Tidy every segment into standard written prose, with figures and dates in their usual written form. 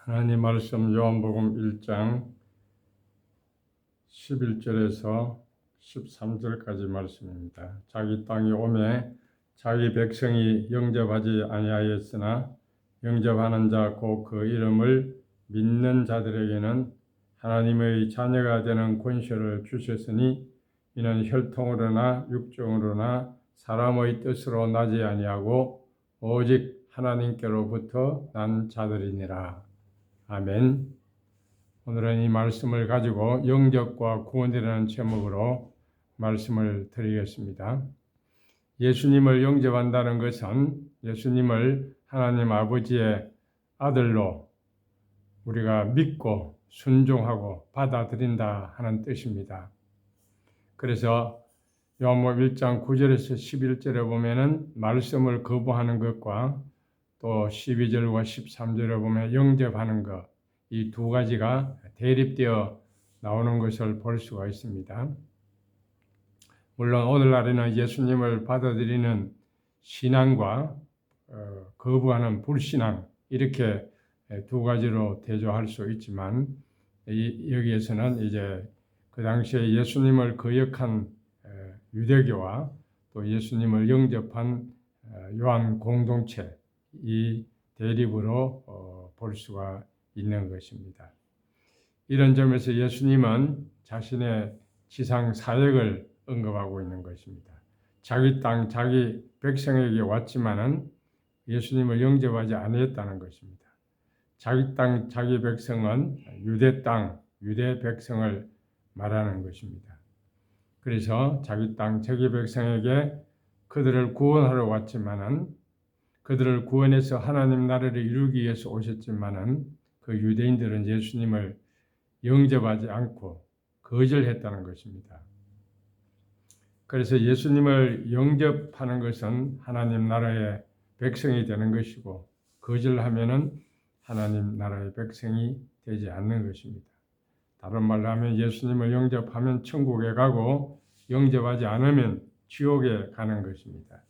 하나님 말씀 요한복음 1장 11절에서 13절까지 말씀입니다. 자기 땅에 오매 자기 백성이 영접하지 아니하였으나 영접하는 자 곧 그 이름을 믿는 자들에게는 하나님의 자녀가 되는 권세를 주셨으니 이는 혈통으로나 육정으로나 사람의 뜻으로 나지 아니하고 오직 하나님께로부터 난 자들이니라. 아멘. 오늘은 이 말씀을 가지고 영접과 구원이라는 제목으로 말씀을 드리겠습니다. 예수님을 영접한다는 것은 예수님을 하나님 아버지의 아들로 우리가 믿고 순종하고 받아들인다 하는 뜻입니다. 그래서 요한복음 1장 9절에서 11절에 보면은 말씀을 거부하는 것과 또 12절과 13절에 보면 영접하는 것, 이 두 가지가 대립되어 나오는 것을 볼 수가 있습니다. 물론 오늘날에는 예수님을 받아들이는 신앙과 거부하는 불신앙 이렇게 두 가지로 대조할 수 있지만 여기에서는 이제 그 당시에 예수님을 거역한 유대교와 또 예수님을 영접한 요한 공동체 이 대립으로 볼 수가 있는 것입니다. 이런 점에서 예수님은 자신의 지상 사역을 언급하고 있는 것입니다. 자기 땅, 자기 백성에게 왔지만은 예수님을 영접하지 아니했다는 것입니다. 자기 땅, 자기 백성은 유대 땅, 유대 백성을 말하는 것입니다. 그래서 자기 땅, 자기 백성에게 그들을 구원하러 왔지만은 그들을 구원해서 하나님 나라를 이루기 위해서 오셨지만은 그 유대인들은 예수님을 영접하지 않고 거절했다는 것입니다. 그래서 예수님을 영접하는 것은 하나님 나라의 백성이 되는 것이고 거절하면은 하나님 나라의 백성이 되지 않는 것입니다. 다른 말로 하면 예수님을 영접하면 천국에 가고 영접하지 않으면 지옥에 가는 것입니다.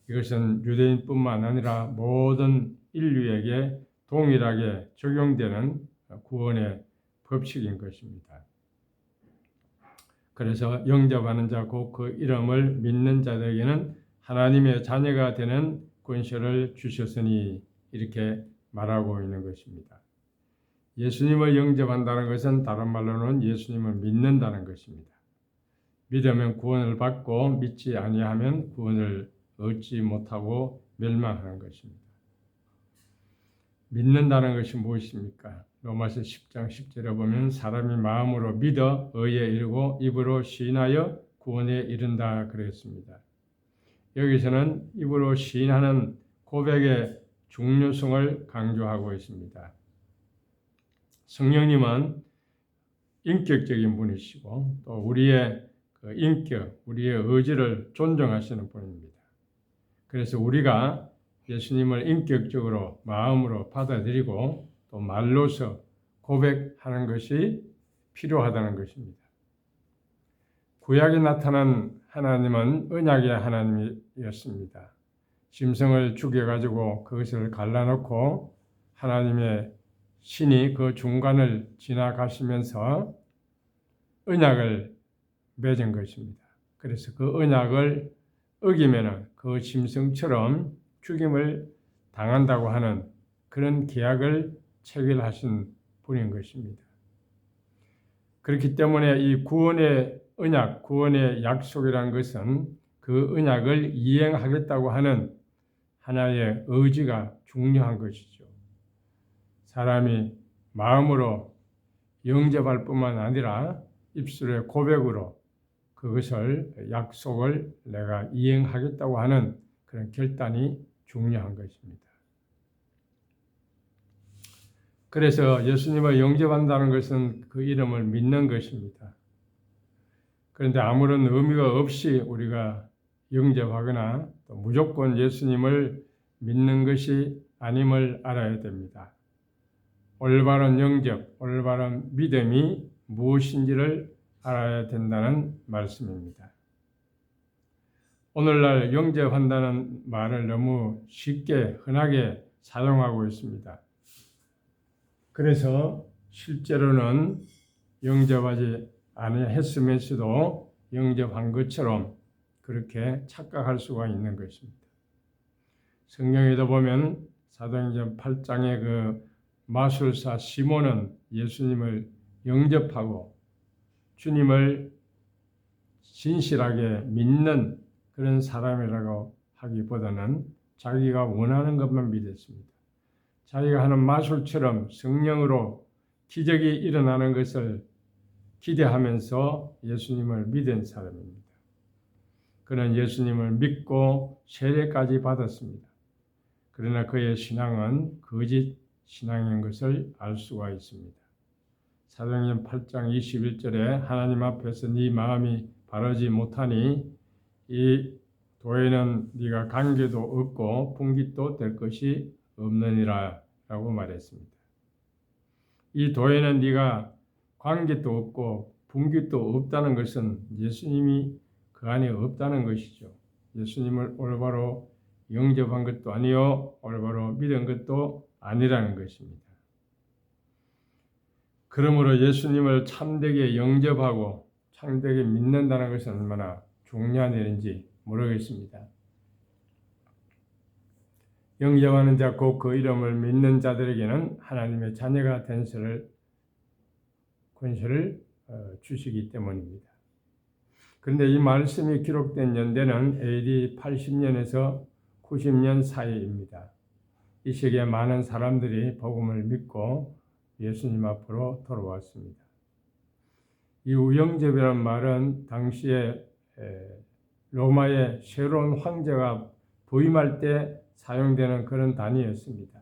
이것은 유대인뿐만 아니라 모든 인류에게 동일하게 적용되는 구원의 법칙인 것입니다. 그래서 영접하는 자 곧 그 이름을 믿는 자들에게는 하나님의 자녀가 되는 권세를 주셨으니 이렇게 말하고 있는 것입니다. 예수님을 영접한다는 것은 다른 말로는 예수님을 믿는다는 것입니다. 믿으면 구원을 받고 믿지 아니하면 구원을 얻지 못하고 멸망하는 것입니다. 믿는다는 것이 무엇입니까? 로마서 10장 10절에 보면 사람이 마음으로 믿어 의에 이르고 입으로 시인하여 구원에 이른다 그랬습니다. 여기서는 입으로 시인하는 고백의 중요성을 강조하고 있습니다. 성령님은 인격적인 분이시고 또 우리의 인격, 우리의 의지를 존중하시는 분입니다. 그래서 우리가 예수님을 인격적으로 마음으로 받아들이고 또 말로서 고백하는 것이 필요하다는 것입니다. 구약에 나타난 하나님은 언약의 하나님이었습니다. 짐승을 죽여가지고 그것을 갈라놓고 하나님의 신이 그 중간을 지나가시면서 언약을 맺은 것입니다. 그래서 그 언약을 어기면은 그 짐승처럼 죽임을 당한다고 하는 그런 계약을 체결하신 분인 것입니다. 그렇기 때문에 이 구원의 언약, 구원의 약속이라는 것은 그 언약을 이행하겠다고 하는 하나의 의지가 중요한 것이죠. 사람이 마음으로 영접할 뿐만 아니라 입술의 고백으로 그것을 약속을 내가 이행하겠다고 하는 그런 결단이 중요한 것입니다. 그래서 예수님을 영접한다는 것은 그 이름을 믿는 것입니다. 그런데 아무런 의미가 없이 우리가 영접하거나 또 무조건 예수님을 믿는 것이 아님을 알아야 됩니다. 올바른 영접, 올바른 믿음이 무엇인지를 알아야 된다는 말씀입니다. 오늘날 영접한다는 말을 너무 쉽게 흔하게 사용하고 있습니다. 그래서 실제로는 영접하지 아니했으면서도 영접한 것처럼 그렇게 착각할 수가 있는 것입니다. 성경에도 보면 사도행전 8장의 그 마술사 시몬은 예수님을 영접하고 주님을 진실하게 믿는 그런 사람이라고 하기보다는 자기가 원하는 것만 믿었습니다. 자기가 하는 마술처럼 성령으로 기적이 일어나는 것을 기대하면서 예수님을 믿은 사람입니다. 그는 예수님을 믿고 세례까지 받았습니다. 그러나 그의 신앙은 거짓 신앙인 것을 알 수가 있습니다. 사도행전 8장 21절에 하나님 앞에서 네 마음이 바르지 못하니 이 도에는 네가 관계도 없고 분깃도 될 것이 없느니라 라고 말했습니다. 이 도에는 네가 관계도 없고 분깃도 없다는 것은 예수님이 그 안에 없다는 것이죠. 예수님을 올바로 영접한 것도 아니요 올바로 믿은 것도 아니라는 것입니다. 그러므로 예수님을 참되게 영접하고 참되게 믿는다는 것은 얼마나 중요한 일인지 모르겠습니다. 영접하는 자 곧 그 이름을 믿는 자들에게는 하나님의 자녀가 된 권세를 주시기 때문입니다. 그런데 이 말씀이 기록된 연대는 AD 80년에서 90년 사이입니다. 이 시기에 많은 사람들이 복음을 믿고 예수님 앞으로 돌아왔습니다. 이 영접이라는 말은 당시에 로마의 새로운 황제가 부임할 때 사용되는 그런 단위였습니다.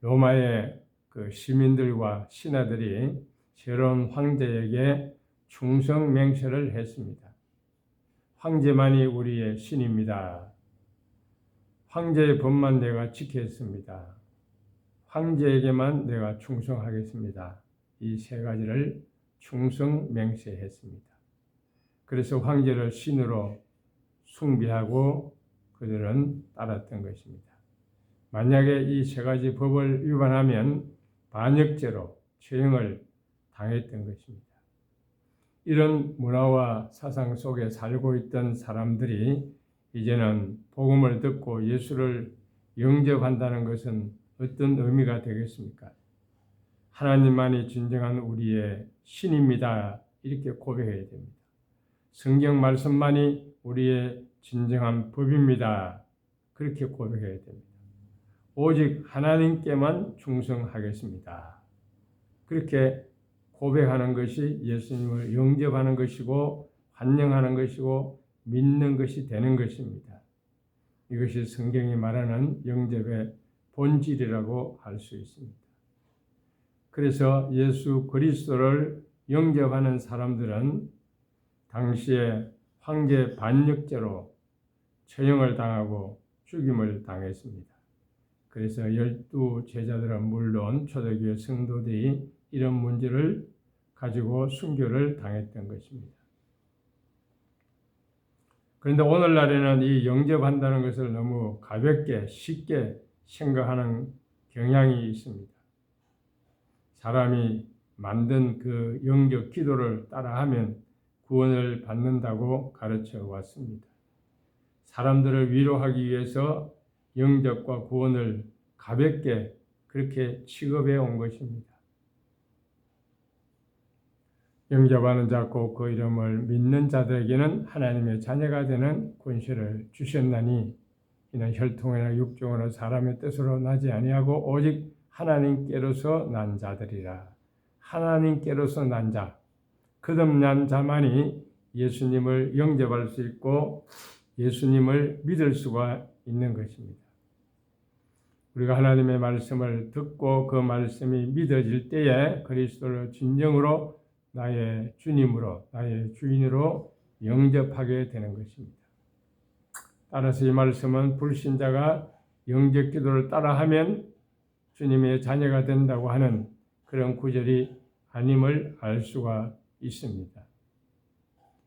로마의 그 시민들과 신하들이 새로운 황제에게 충성 맹세를 했습니다. 황제만이 우리의 신입니다. 황제의 법만 내가 지켰습니다. 황제에게만 내가 충성하겠습니다. 이 세 가지를 충성 맹세했습니다. 그래서 황제를 신으로 숭배하고 그들은 따랐던 것입니다. 만약에 이 세 가지 법을 위반하면 반역죄로 처형을 당했던 것입니다. 이런 문화와 사상 속에 살고 있던 사람들이 이제는 복음을 듣고 예수를 영접한다는 것은 어떤 의미가 되겠습니까? 하나님만이 진정한 우리의 신입니다. 이렇게 고백해야 됩니다. 성경 말씀만이 우리의 진정한 법입니다. 그렇게 고백해야 됩니다. 오직 하나님께만 충성하겠습니다. 그렇게 고백하는 것이 예수님을 영접하는 것이고 환영하는 것이고 믿는 것이 되는 것입니다. 이것이 성경이 말하는 영접의 본질이라고 할 수 있습니다. 그래서 예수 그리스도를 영접하는 사람들은 당시에 황제 반역죄로 처형을 당하고 죽임을 당했습니다. 그래서 12 제자들은 물론 초대교회 성도들이 이런 문제를 가지고 순교를 당했던 것입니다. 그런데 오늘날에는 이 영접한다는 것을 너무 가볍게 쉽게 생각하는 경향이 있습니다. 사람이 만든 그 영접 기도를 따라하면 구원을 받는다고 가르쳐 왔습니다. 사람들을 위로하기 위해서 영접과 구원을 가볍게 그렇게 취급해 온 것입니다. 영접하는 자 곧 그 이름을 믿는 자들에게는 하나님의 자녀가 되는 권세를 주셨나니 이는 혈통이나 육종으로 사람의 뜻으로 나지 아니하고 오직 하나님께로서 난 자들이라. 하나님께로서 난 자, 거듭난 자만이 예수님을 영접할 수 있고 예수님을 믿을 수가 있는 것입니다. 우리가 하나님의 말씀을 듣고 그 말씀이 믿어질 때에 그리스도를 진정으로 나의 주님으로, 나의 주인으로 영접하게 되는 것입니다. 따라서 이 말씀은 불신자가 영접 기도를 따라하면 주님의 자녀가 된다고 하는 그런 구절이 아님을 알 수가 있습니다.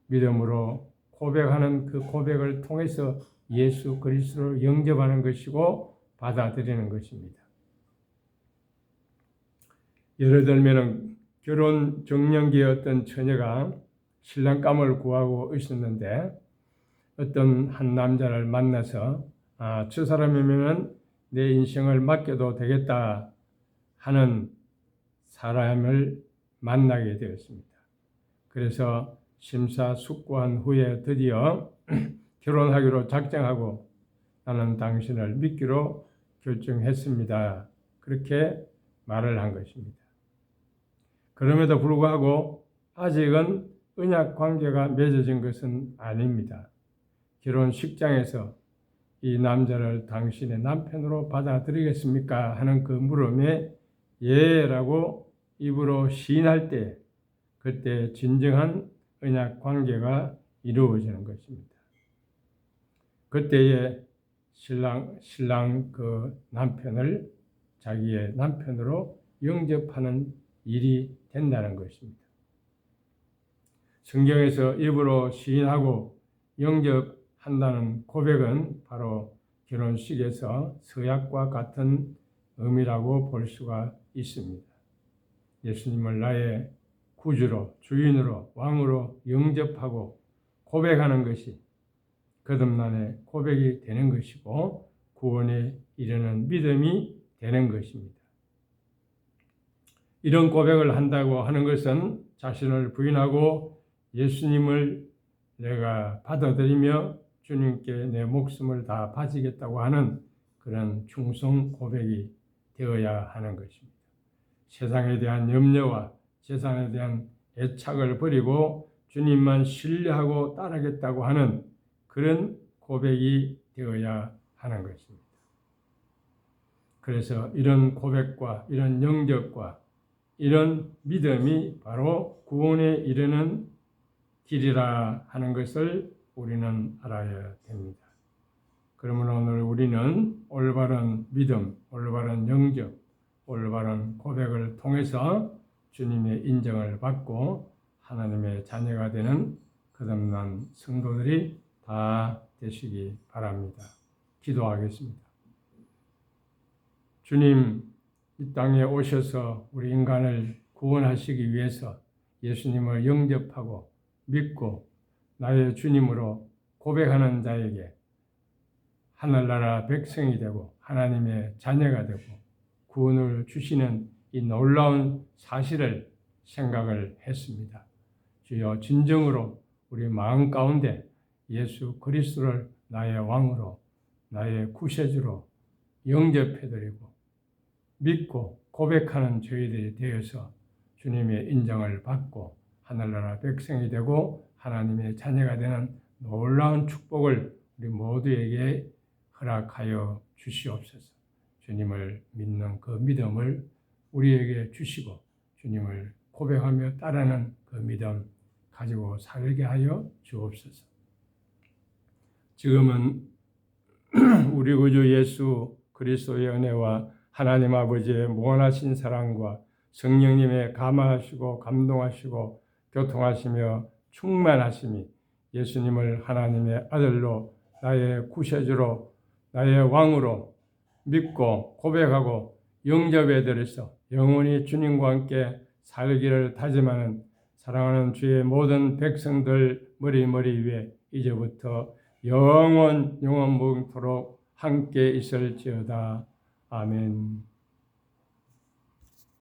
믿음으로 고백하는 그 고백을 통해서 예수 그리스도를 영접하는 것이고 받아들이는 것입니다. 예를 들면 결혼 정년기의 어떤 처녀가 신랑감을 구하고 있었는데 어떤 한 남자를 만나서 저 사람이면 내 인생을 맡겨도 되겠다 하는 사람을 만나게 되었습니다. 그래서 심사숙고한 후에 드디어 결혼하기로 작정하고 나는 당신을 믿기로 결정했습니다. 그렇게 말을 한 것입니다. 그럼에도 불구하고 아직은 언약 관계가 맺어진 것은 아닙니다. 결혼식장에서 이 남자를 당신의 남편으로 받아들이겠습니까? 하는 그 물음에 예라고 입으로 시인할 때 그때 진정한 언약 관계가 이루어지는 것입니다. 그때에 신랑 그 남편을 자기의 남편으로 영접하는 일이 된다는 것입니다. 성경에서 입으로 시인하고 영접한다는 고백은 바로 결혼식에서 서약과 같은 의미라고 볼 수가 있습니다. 예수님을 나의 구주로, 주인으로, 왕으로 영접하고 고백하는 것이 거듭남의 고백이 되는 것이고 구원에 이르는 믿음이 되는 것입니다. 이런 고백을 한다고 하는 것은 자신을 부인하고 예수님을 내가 받아들이며 주님께 내 목숨을 다 바치겠다고 하는 그런 충성 고백이 되어야 하는 것입니다. 세상에 대한 염려와 세상에 대한 애착을 버리고 주님만 신뢰하고 따르겠다고 하는 그런 고백이 되어야 하는 것입니다. 그래서 이런 고백과 이런 영접과 이런 믿음이 바로 구원에 이르는 길이라 하는 것을 우리는 알아야 됩니다. 그러면 오늘 우리는 올바른 믿음, 올바른 영접, 올바른 고백을 통해서 주님의 인정을 받고 하나님의 자녀가 되는 거듭난 성도들이 다 되시기 바랍니다. 기도하겠습니다. 주님, 이 땅에 오셔서 우리 인간을 구원하시기 위해서 예수님을 영접하고 믿고 나의 주님으로 고백하는 자에게 하늘나라 백성이 되고 하나님의 자녀가 되고 구원을 주시는 이 놀라운 사실을 생각을 했습니다. 주여, 진정으로 우리 마음 가운데 예수 그리스도를 나의 왕으로 나의 구세주로 영접해드리고 믿고 고백하는 저희들이 되어서 주님의 인정을 받고 하늘나라 백성이 되고 하나님의 자녀가 되는 놀라운 축복을 우리 모두에게 허락하여 주시옵소서. 주님을 믿는 그 믿음을 우리에게 주시고 주님을 고백하며 따르는 그 믿음 가지고 살게 하여 주옵소서. 지금은 우리 구주 예수 그리스도의 은혜와 하나님 아버지의 무한하신 사랑과 성령님의 감화하시고 감동하시고 교통하시며 충만하심이 예수님을 하나님의 아들로 나의 구세주로 나의 왕으로 믿고 고백하고 영접해 드려서 영원히 주님과 함께 살기를 다짐하는 사랑하는 주의 모든 백성들 머리 위에 이제부터 영원 무궁토록 함께 있을지어다. 아멘.